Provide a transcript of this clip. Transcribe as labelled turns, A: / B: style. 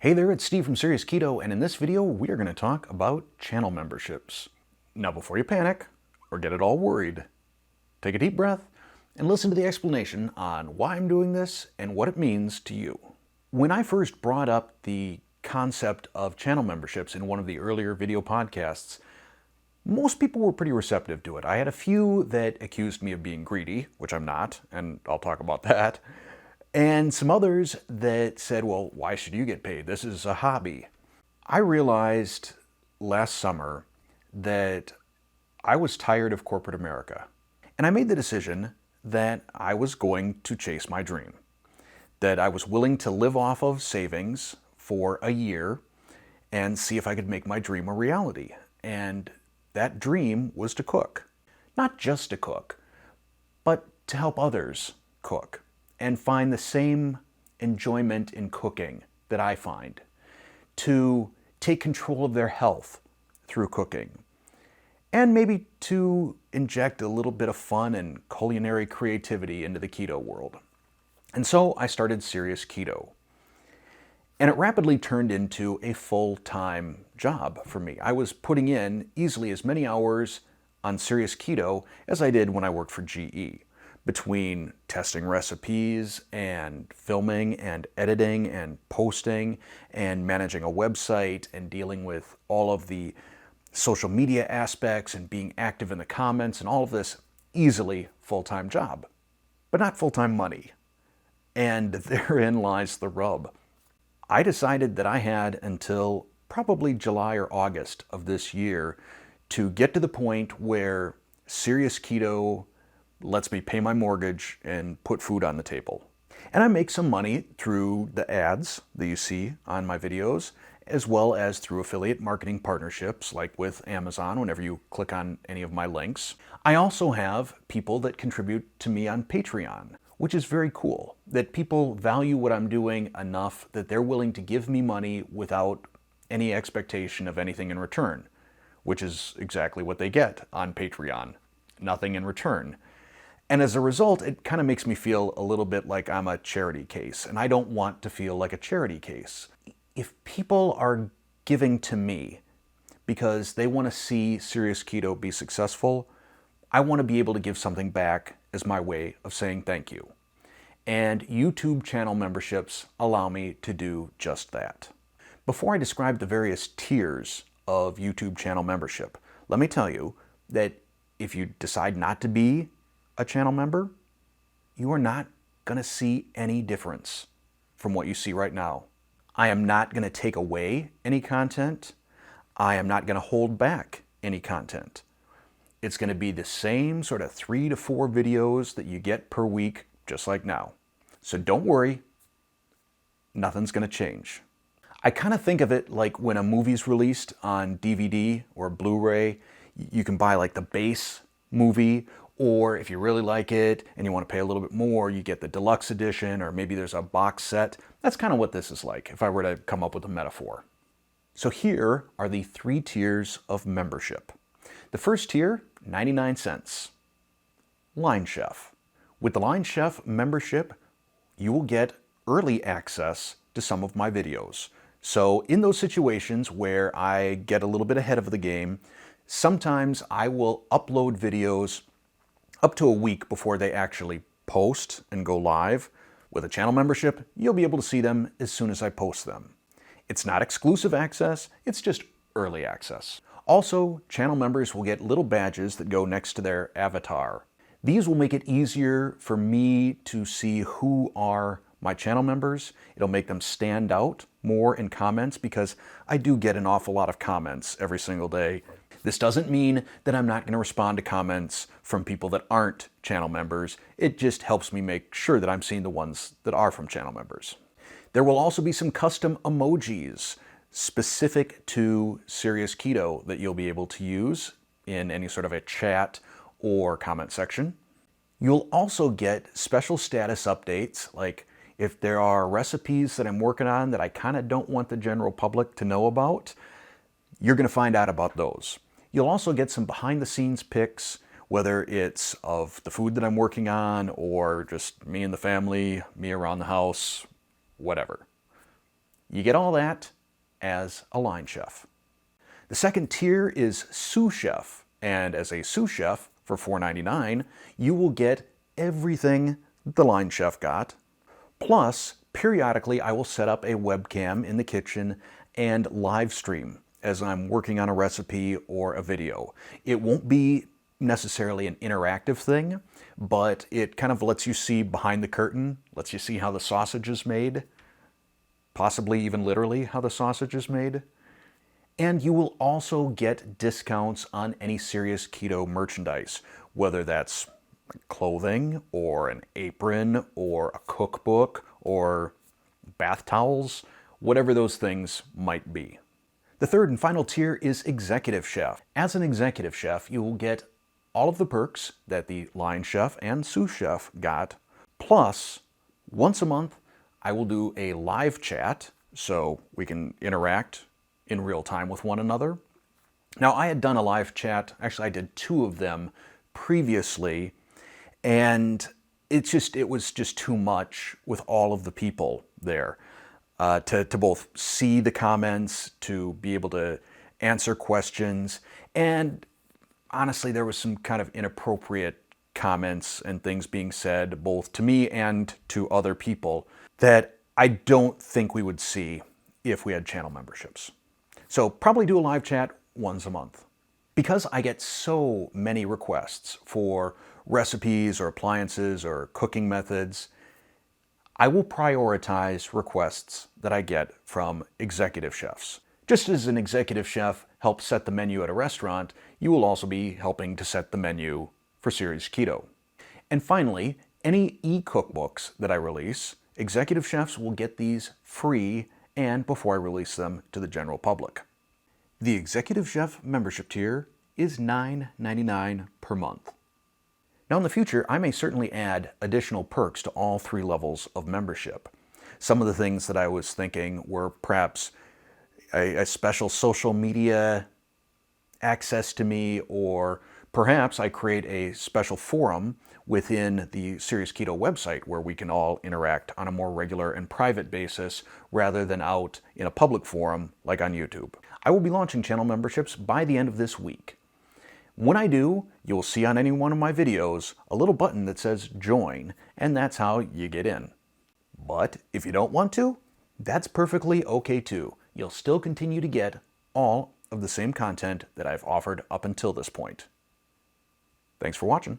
A: Hey there, it's Steve from Serious Keto, and in this video we are going to talk about channel memberships. Now before you panic or get it all worried, take a deep breath and listen to the explanation on why I'm doing this and what it means to you. When I first brought up the concept of channel memberships in one of the earlier video podcasts, most people were pretty receptive to it. I had a few that accused me of being greedy, which I'm not, and I'll talk about that. And some others that said, well, why should you get paid? This is a hobby. I realized last summer that I was tired of corporate America. And I made the decision that I was going to chase my dream. That I was willing to live off of savings for a year and see if I could make my dream a reality. And that dream was to cook. Not just to cook, but to help others cook and find the same enjoyment in cooking that I find, to take control of their health through cooking, and maybe to inject a little bit of fun and culinary creativity into the keto world. And so I started Serious Keto. And it rapidly turned into a full-time job for me. I was putting in easily as many hours on Serious Keto as I did when I worked for GE. Between testing recipes and filming and editing and posting and managing a website and dealing with all of the social media aspects and being active in the comments and all of this, easily full-time job, but not full-time money. And therein lies the rub. I decided that I had until probably July or August of this year to get to the point where Serious Keto lets me pay my mortgage and put food on the table. And I make some money through the ads that you see on my videos, as well as through affiliate marketing partnerships like with Amazon whenever you click on any of my links. I also have people that contribute to me on Patreon, which is very cool, that people value what I'm doing enough that they're willing to give me money without any expectation of anything in return, which is exactly what they get on Patreon. Nothing in return. And as a result, it kind of makes me feel a little bit like I'm a charity case, and I don't want to feel like a charity case. If people are giving to me because they want to see Serious Keto be successful, I want to be able to give something back as my way of saying thank you. And YouTube channel memberships allow me to do just that. Before I describe the various tiers of YouTube channel membership, let me tell you that if you decide not to be a channel member, you are not going to see any difference from what you see right now. I am not going to take away any content. I am not going to hold back any content. It's going to be the same sort of 3 to 4 videos that you get per week, just like now. So don't worry, nothing's going to change. I kind of think of it like when a movie's released on DVD or Blu-ray, you can buy like the base movie, or if you really like it and you want to pay a little bit more, you get the deluxe edition, or maybe there's a box set. That's kind of what this is like, if I were to come up with a metaphor. So here are the 3 tiers of membership. The first tier, 99 cents. Line Chef. With the Line Chef membership, you will get early access to some of my videos. So in those situations where I get a little bit ahead of the game, sometimes I will upload videos up to a week before they actually post and go live. With a channel membership, you'll be able to see them as soon as I post them. It's not exclusive access, it's just early access. Also, channel members will get little badges that go next to their avatar. These will make it easier for me to see who are my channel members. It'll make them stand out more in comments because I do get an awful lot of comments every single day. This doesn't mean that I'm not going to respond to comments from people that aren't channel members. It just helps me make sure that I'm seeing the ones that are from channel members. There will also be some custom emojis specific to Serious Keto that you'll be able to use in any sort of a chat or comment section. You'll also get special status updates, like if there are recipes that I'm working on that I kind of don't want the general public to know about, you're going to find out about those. You'll also get some behind the scenes pics, whether it's of the food that I'm working on or just me and the family, me around the house, whatever. You get all that as a line chef. The second tier is Sous Chef, and as a Sous Chef for $4.99, you will get everything the line chef got, plus periodically I will set up a webcam in the kitchen and live stream as I'm working on a recipe or a video. It won't be necessarily an interactive thing, but it kind of lets you see behind the curtain, lets you see how the sausage is made, possibly even literally how the sausage is made. And you will also get discounts on any serious keto merchandise, whether that's clothing or an apron or a cookbook or bath towels, whatever those things might be. The third and final tier is Executive Chef. As an Executive Chef, you will get all of the perks that the Line Chef and Sous Chef got, plus once a month I will do a live chat so we can interact in real time with one another. Now, I had done a live chat, actually I did 2 of them previously, and it was just too much with all of the people there to both see the comments, to be able to answer questions, and honestly there was some kind of inappropriate comments and things being said both to me and to other people that I don't think we would see if we had channel memberships. So probably do a live chat once a month. Because I get so many requests for recipes or appliances or cooking methods, I will prioritize requests that I get from executive chefs. Just as an executive chef helps set the menu at a restaurant, you will also be helping to set the menu for Series Keto. And finally, any e-cookbooks that I release, executive chefs will get these free and before I release them to the general public. The Executive Chef membership tier is $9.99 per month. Now in the future, I may certainly add additional perks to all 3 levels of membership. Some of the things that I was thinking were perhaps a special social media access to me, or perhaps I create a special forum within the Serious Keto website where we can all interact on a more regular and private basis rather than out in a public forum like on YouTube. I will be launching channel memberships by the end of this week. When I do, you will see on any one of my videos a little button that says join, and that's how you get in. But if you don't want to, that's perfectly okay too. You'll still continue to get all of the same content that I've offered up until this point. Thanks for watching.